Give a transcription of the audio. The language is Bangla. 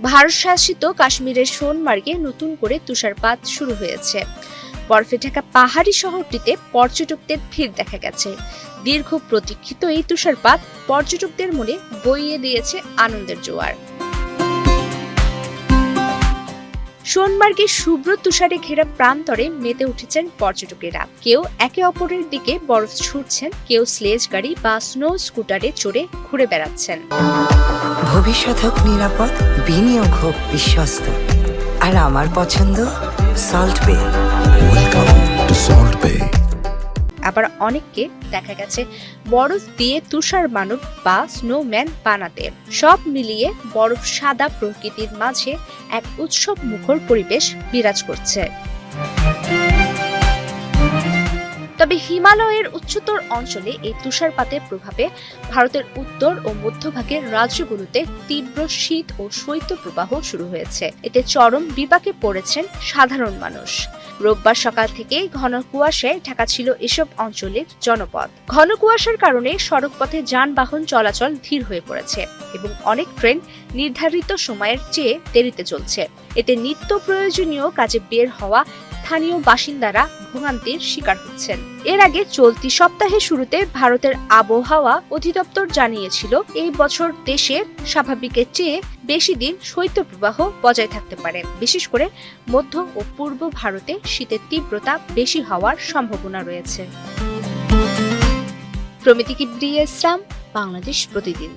ভারত শাসিত কাশ্মীরের সোনমার্গে নতুন করে তুষারপাত শুরু হয়েছে। বরফে ঢাকা পাহাড়ি শহরটিতে পর্যটকদের ভিড় দেখা গেছে। দীর্ঘ প্রতীক্ষিত এই তুষারপাত পর্যটকদের মনে বইয়ে দিয়েছে আনন্দের জোয়ার। সোনমার্গে শুভ্র তুষারে ঘেরা প্রান্তরে মেতে উঠেছেন পর্যটকেরা। কেউ একে অপরের দিকে বরফ ছুঁড়ছেন, কেউ স্লেজ গাড়ি বা স্নো স্কুটারে চড়ে ঘুরে বেড়াচ্ছেন। ভবিষ্যৎ হোক নিরাপদ, বিনিয়োগ হোক বিশ্বস্ত, আর আমার পছন্দ সল্ট বে। ওয়েলকাম টু সল্ট বে। আবার অনেককে দেখা গেছে বরফ দিয়ে তুষার মানব বা স্নোম্যান বানাতে। সব মিলিয়ে বরফ সাদা প্রকৃতির মাঝে এক উৎসব মুখর পরিবেশ বিরাজ করছে। তবে হিমালয়ের উচ্চতর অঞ্চলে এই তুষারপাতের প্রভাবে ভারতের উত্তর ও মধ্যভাগের রাজ্যগুলোতে তীব্র শীত ও শৈত্যপ্রবাহ শুরু হয়েছে। এতে চরম বিপাকে পড়েছেন সাধারণ মানুষ। রোববার সকাল থেকে ঘন কুয়াশায় ঢাকা ছিল এসব অঞ্চলের জনপদ। ঘন কুয়াশার কারণে সড়কপথে যানবাহন চলাচল ধীর হয়ে পড়েছে এবং অনেক ট্রেন নির্ধারিত সময়ের চেয়ে দেরিতে চলছে। এতে নিত্য প্রয়োজনীয় কাজে বের হওয়া স্থানীয় বাসিন্দারা ভোগান্তির শিকার হচ্ছেন। এর আগে চলতি সপ্তাহের শুরুতে ভারতের আবহাওয়া অধিদপ্তর জানিয়েছিল এই বছর দেশের স্বাভাবিকের চেয়ে বেশি দিন শৈত্যপ্রবাহ বজায় থাকতে পারে। বিশেষ করে মধ্য ও পূর্ব ভারতে শীতের তীব্রতা বেশি হওয়ার সম্ভাবনা রয়েছে। প্রমিতি কিবরিয়া ইসলাম, বাংলাদেশ প্রতিদিন।